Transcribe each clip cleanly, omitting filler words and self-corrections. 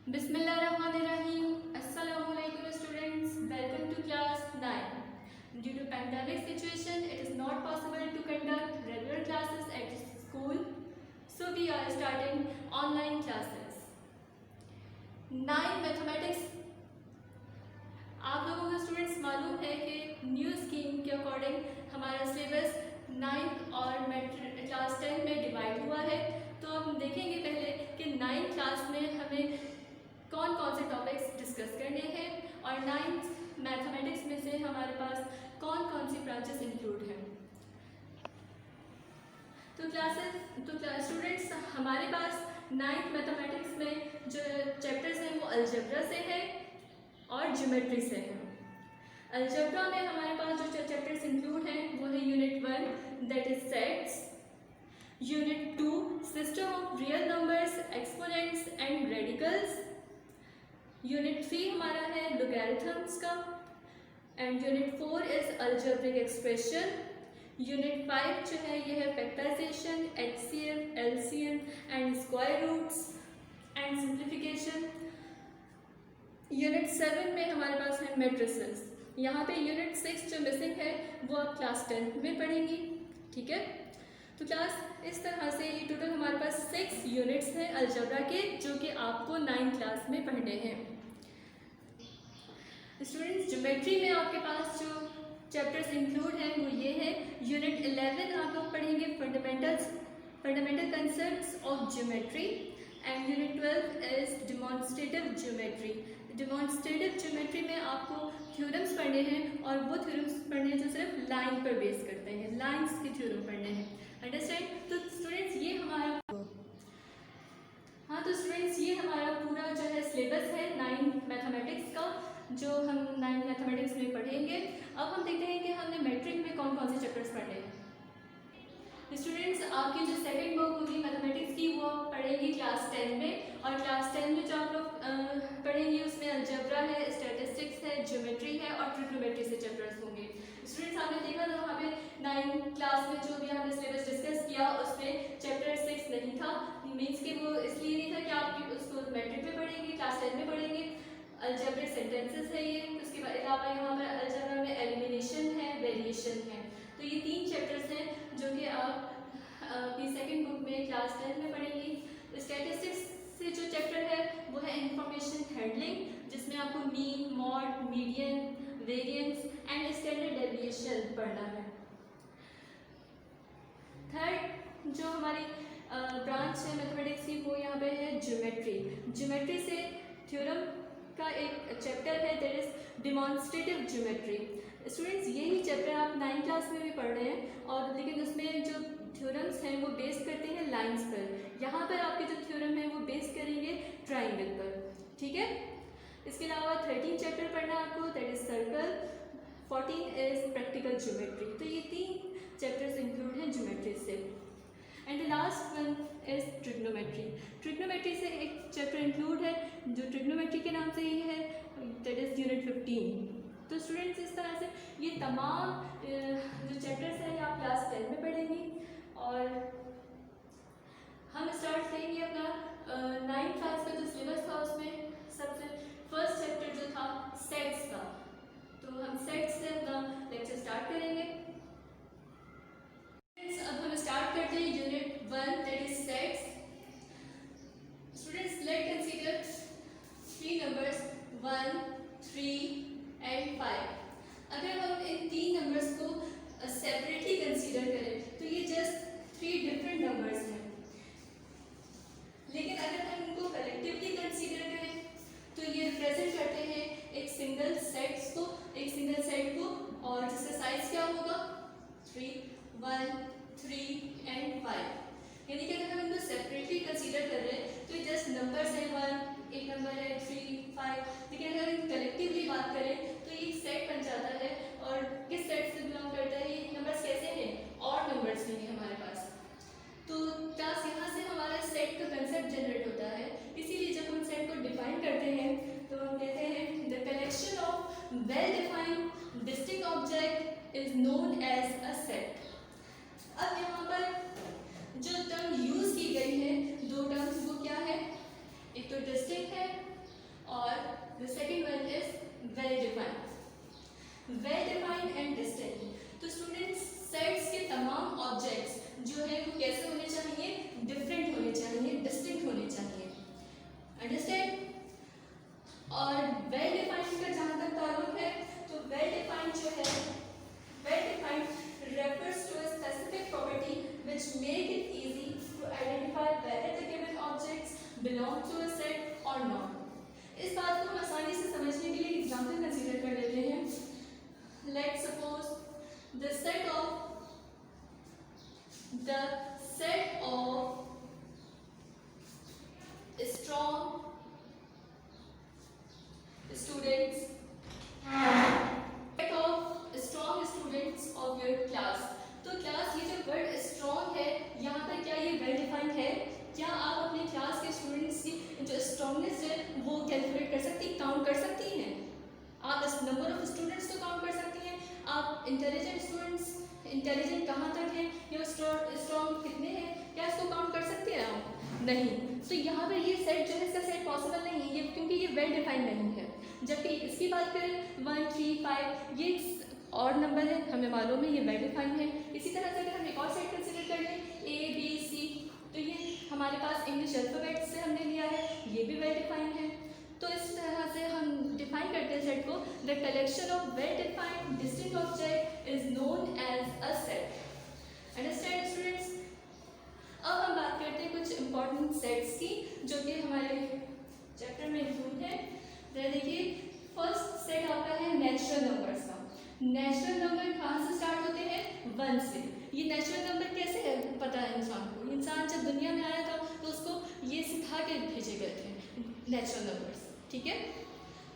Bismillahirrahmanirrahim. Assalamualaikum students. Welcome to class 9. Due to pandemic situation, it is not possible to conduct regular classes at school. So we are starting online classes. 9 mathematics आप लोगों को students मालूम है कि new scheme के according हमारा syllabus 9th और class 10 में डिवाइड हुआ है। तो हम देखेंगे पहले कि 9th क्लास में हमें कौन कौन से टॉपिक्स डिस्कस करने हैं और 9th मैथमेटिक्स में से हमारे पास कौन कौन सी ब्रांचेस इंक्लूड हैं। तो स्टूडेंट्स हमारे पास 9th मैथमेटिक्स में जो चैप्टर्स हैं वो अलजेब्रा से है और ज्योमेट्री से है। अलजेब्रा में हमारे पास जो चैप्टर्स इंक्लूड हैं वो है unit 1 that is sets, unit 2 system of real numbers, exponents and radicals, unit 3 हमारा है लोगैरिथम्स का and unit 4 is algebraic expression, unit 5 जो है ये है factorisation, HCF, LCM and square roots and simplification. Unit 7 में हमारे पास है मैट्रिसेस। यहाँ पे यूनिट 6 जो मिसिंग है वो आप क्लास 10 में पढ़ेंगी, ठीक है। तो क्लास इस तरह से ये टोटल हमारे पास 6 यूनिट्स हैं अलजेब्रा के जो कि आपको 9th क्लास में पढ़ने हैं। स्टूडेंट्स ज्योमेट्री में आपके पास जो चैप्टर्स इंक्लूड हैं वो ये है यूनिट 11 आप लोग पढ़ेंगे fundamental concepts of geometry and unit 12 is demonstrative geometry. Demonstrative geometry में आपको थ्योरम्स पढ़ने हैं और वो थ्योरम्स पढ़ने हैं जो सिर्फ लाइन पर बेस करते हैं, लाइंस के थ्योरम पढ़ने हैं, अंडरस्टैंड। तो स्टूडेंट्स ये हमारा पूरा जो है सिलेबस है 9 मैथमेटिक्स का जो हम 9 मैथमेटिक्स में पढ़ेंगे। अब हम देखते हैं कि हमने मैट्रिक में कौन कौन से चैप्टर्स पढ़े हैं। स्टूडेंट्स आपकी जो सेकंड बुक होगी मैथमेटिक्स की वो पढ़ेंगी क्लास 10 में और क्लास 10 में जो आप लोग पढ़ेंगे उसमें अलजेब्रा है, स्टैटिस्टिक्स है, ज्योमेट्री है और ट्रिग्नोमेट्री से चैप्टर्स होंगे। स्टूडेंट्स आपने देखा था वहाँ पे 9 क्लास में जो भी हमने सिलेबस डिस्कस किया उसमें चैप्टर 6 नहीं था, मीन्स कि वो इसलिए नहीं था कि आप उसको मैट्रिक में पढ़ेंगे, क्लास 10 में पढ़ेंगे। अलजेब्रिक सेंटेंसेस है ये, उसके अलावा यहाँ पर अलजेब्रा में एलिमिनेशन है, वेरिएशन है। तो ये 3 चैप्टर्स हैं जो कि आप अपनी सेकंड बुक में क्लास 10 में पढ़ेंगी। स्टैटिस्टिक्स से जो चैप्टर है वो है इंफॉर्मेशन हैंडलिंग जिसमें आपको mean, mod, median, variance and standard deviation पढ़ना है। थर्ड जो हमारी ब्रांच है मैथमेटिक्स की वो यहाँ पे है ज्योमेट्री। ज्योमेट्री से थ्योरम का एक चैप्टर है that is demonstrative geometry. Students यही चैप्टर आप 9 क्लास में भी पढ़ रहे हैं और लेकिन उसमें जो थ्योरम्स हैं वो बेस करते हैं लाइंस पर। यहाँ पर आपके जो थ्योरम है वो बेस करेंगे ट्राइंगल पर, ठीक है। इसके अलावा 13 चैप्टर पढ़ना है आपको that is circle, 14 is practical geometry. तो ये 3 चैप्टर्स इंक्लूड हैं ज्योमेट्री से। And the last one is trigonometry. Trigonometry से एक चैप्टर इंक्लूड है जो ट्रिग्नोमेट्री के नाम से ही है दैट इज यूनिट 15। तो स्टूडेंट्स इस तरह से ये तमाम जो चैप्टर्स हैं आप क्लास 10 में पढ़ेंगी और हम स्टार्ट करेंगे अपना 9th क्लास का जो सिलेबस था उसमें सबसे फर्स्ट चैप्टर जो था सेट्स का। तो हम सेट्स से अपना लेक्चर स्टार्ट करेंगे। अब हम स्टार्ट करते हैं unit 1 that is sets. Students let consider 3 numbers 1, 3 and 5। अगर हम इन 3 नंबर्स को सेपरेटली कंसीडर करें तो ये जस्ट 3 डिफरेंट नंबर्स हैं, लेकिन अगर हम इनको कलेक्टिवली कंसीडर करें तो ये रिप्रेजेंट करते हैं एक सिंगल सेट को और जिसका साइज क्या होगा 3, 1, 3 एंड 5। यानी कि अगर हम इनको सेपरेटली कंसीडर कर रहे हैं तो ये जस्ट नंबर्स है 1, एक नंबर है 3, 5, लेकिन अगर हम कलेक्टिवली बात करें तो ये एक सेट बन जाता है। और किस सेट से बिलोंग करता है ये नंबर्स कैसे हैं, ऑड नंबर्स नहीं है हमारे पास। तो क्लास यहाँ से हमारा सेट का कंसेप्ट जनरेट होता है। इसीलिए जब हम सेट को डिफाइन करते हैं तो हम कहते हैं the collection of well defined distinct object is known as a set. अब यहाँ पर जो टर्म यूज की गई है 2 टर्म्स वो क्या है, एक तो डिस्टिंक्ट है बिलोंग टू अ सेट और नॉट। इस बात को हम आसानी से समझने के लिए एग्जाम्पल कंसीडर कर लेते हैं। Let's suppose the set of strong students, set of strong students of your class। तो क्लास, ये जो वर्ड स्ट्रॉन्ग है यहाँ पर क्या ये वेल डिफाइंड है? क्या आप अपने क्लास के स्टूडेंट्स की जो स्ट्रॉन्गनेस है वो कैलकुलेट कर सकती, काउंट कर सकती हैं? आप इस नंबर ऑफ स्टूडेंट्स को काउंट कर सकती हैं? आप इंटेलिजेंट स्टूडेंट्स, इंटेलिजेंट कहाँ तक है या स्ट्रॉन्ग कितने हैं, क्या इसको काउंट कर सकते हैं आप? नहीं। तो यहाँ पर ये सेट जो है, इसका सेट पॉसिबल नहीं है ये, क्योंकि ये वेल डिफाइंड नहीं है। जबकि इसकी बात करें 1, 3, 5, ये और नंबर है, हमें मालूम है ये वेल डिफाइंड है। इसी तरह से अगर हम एक और सेट कंसिडर कर लें A, B, C, तो ये हमारे पास इंग्लिश अल्फ़ाबेट से हमने लिया है, ये भी वेल डिफाइंड है। तो इस तरह से हम डिफाइन करते हैं सेट को, the collection of well defined distinct object is known as a set. Understand students? अब हम बात करते हैं कुछ इंपॉर्टेंट सेट्स की जो कि हमारे चैप्टर में इंक्लूड है। देखिए, फर्स्ट सेट आता है नेचुरल नंबर्स का। नेचुरल नंबर कहाँ से स्टार्ट होते हैं? 1 से। ये नेचुरल नंबर कैसे है पता है इंसान को? इंसान जब दुनिया में आया था तो उसको ये सिखा के भेजे गए थे नेचुरल नंबर्स, ठीक है।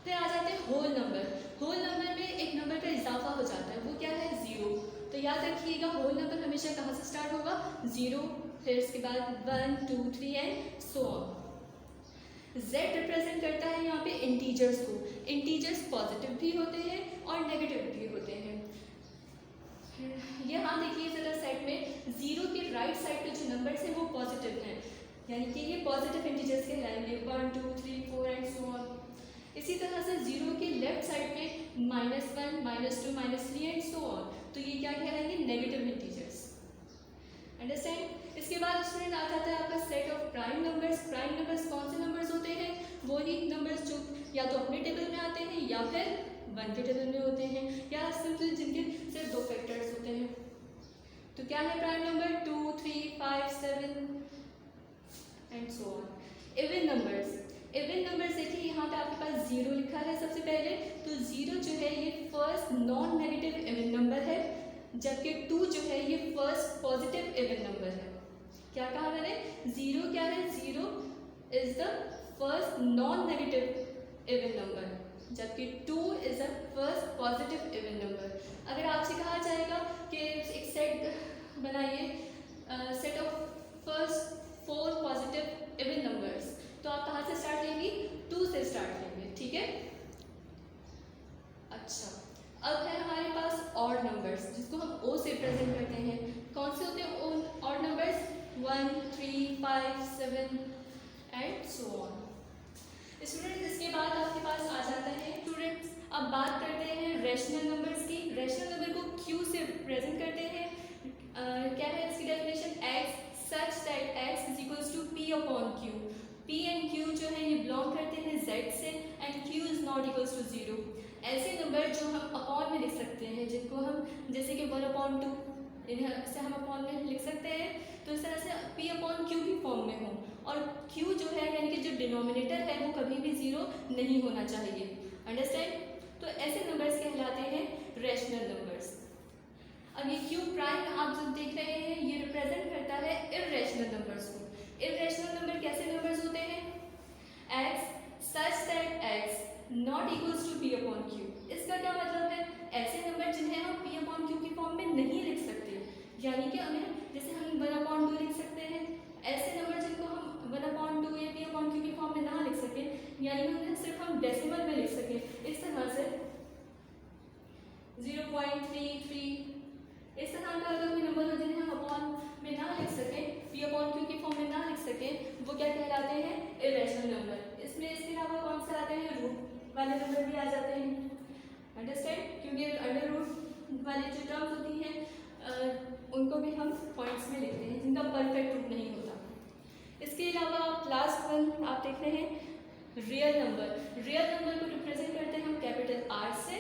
फिर आ जाते हैं होल नंबर। होल नंबर में एक नंबर का इजाफा हो जाता है, वो क्या है? 0। तो याद रखिएगा होल नंबर हमेशा कहाँ से स्टार्ट होगा? 0, फिर इसके बाद 1, 2, 3 and so on. Z represent करता है यहाँ पे इंटीजर्स को। इंटीजर्स पॉजिटिव भी होते हैं और नेगेटिव भी होते हैं। यहाँ देखिए जरा सेट में 0 के राइट साइड पे जो नंबर्स हैं वो पॉजिटिव हैं, यानी कि ये पॉजिटिव इंटीजर्स कहलाएंगे, 1, 2, 3, 4 एंड सो ऑन। इसी तरह से 0 के लेफ्ट साइड पे -1, -2, -3 एंड सो ऑन, तो ये क्या कहलाएंगे? Negative integers. अंडरस्टैंड? इसके बाद स्टूडेंट आ जाता है आपका set of prime numbers. Prime numbers कौन से नंबर्स होते हैं? वो ही नंबर्स जो या तो अपने टेबल में आते हैं या फिर 1 के टेबल में होते हैं, या सिंपल जिनके सिर्फ 2 फैक्टर्स होते हैं। तो क्या है prime number? 2, 3, 5, 7 and so on. Even numbers. Even numbers देखिए यहाँ पे आपके पास 0 लिखा है सबसे पहले, तो 0 जो है ये first non negative even number है, जबकि 2 जो है ये फर्स्ट पॉजिटिव इवन नंबर है। क्या कहा मैंने? 0 क्या है? 0 is the first non negative even number, जबकि 2 is the first positive even number. अगर आपसे कहा जाएगा कि एक सेट बनाइए, set of first 4 positive even numbers, तो आप कहाँ से स्टार्ट लेंगी? 2 से स्टार्ट लेंगे, ठीक है। अच्छा, अब है हमारे पास ऑड नंबर्स, जिसको हम O से प्रेजेंट करते हैं। कौन से होते हैं odd numbers? 1, 3, 5, 7 and so on. Students इसके बाद आपके पास आ जाता है, स्टूडेंट्स अब बात करते हैं रैशनल नंबर्स की। रैशनल नंबर को Q से प्रेजेंट करते हैं। क्या है इसकी definition? x such that x is equals to p upon q। p and q जो है ये बिलोंग करते हैं z से, and q is not equals to 0। ऐसे नंबर जो हम अपॉन में लिख सकते हैं, जिनको हम जैसे कि 1/2 इसे हम अपॉन में लिख सकते हैं, तो इस तरह से p अपॉन q की फॉर्म में हो, और q जो है यानी कि जो डिनोमिनेटर है वो कभी भी 0 नहीं होना चाहिए। अंडरस्टैंड? तो ऐसे नंबर्स कहलाते हैं रैशनल नंबर्स। अब ये q प्राइम आप जो देख रहे हैं ये रिप्रेजेंट करता है इर्रेशनल नंबर्स को। इर्रेशनल नंबर कैसे नंबर्स होते हैं? x such that x not equals to p upon q। इसका क्या मतलब है? ऐसे नंबर जिन्हें हम p upon q की फॉर्म में नहीं लिख सकते, यानी कि हमें जैसे हम 1/2 लिख सकते हैं, ऐसे नंबर जिनको हम 1/2 या p upon q की फॉर्म में ना लिख सकें, यानी उन्हें सिर्फ हम डेसिमल में लिख सकें, इस तरह से 0.33, इस तरह का अगर कोई नंबर हो जिन्हें हम अपॉन में ना लिख सकें, p अपॉन q की फॉर्म में ना लिख सकें, वो क्या कहलाते हैं? Irrational number. इसमें इसके अलावा कौन से आते हैं? रूट वाले नंबर भी आ जाते हैं। अंडरस्टैंड? क्योंकि अंडर रूट वाली जो टर्म्स होती हैं उनको भी हम पॉइंट्स में लिखते हैं, जिनका परफेक्ट रूट नहीं होता। इसके अलावा लास्ट वन आप देख रहे हैं रियल नंबर। रियल नंबर को रिप्रेजेंट करते हैं हम कैपिटल R से,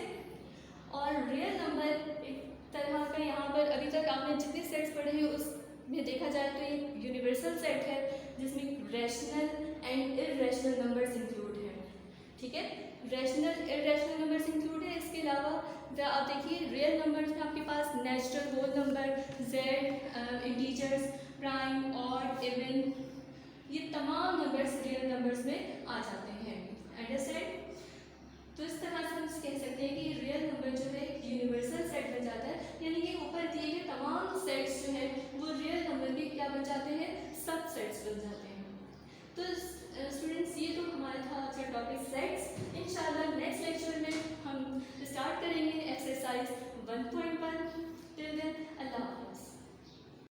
और रियल नंबर एक तरह का यहाँ पर अभी तक आपने जितने सेट्स पढ़े हैं उसमें देखा जाए तो ये यूनिवर्सल सेट है, जिसमें rational and irrational numbers include है। इसके अलावा आप देखिए रियल नंबर्स में आपके पास natural, whole number, Z, integers, prime, odd, even, ये तमाम नंबर्स रियल नंबर्स में आ जाते हैं। अंडरस्टैंड? तो इस तरह से हम कह सकते हैं कि रियल नंबर जो है यूनिवर्सल सेट बन जाता है, यानी कि ऊपर दिए गए तमाम सेट्स जो है वो रियल नंबर के क्या बन जाते हैं, सब सेट्स बन जाते हैं। तो स्टूडेंट्स ये तो हमारा था आज का टॉपिक सेट्स। इंशाल्लाह नेक्स्ट लेक्चर में हम स्टार्ट करेंगे एक्सरसाइज 1.1। टिल देन अल्लाह हाफ़िज़।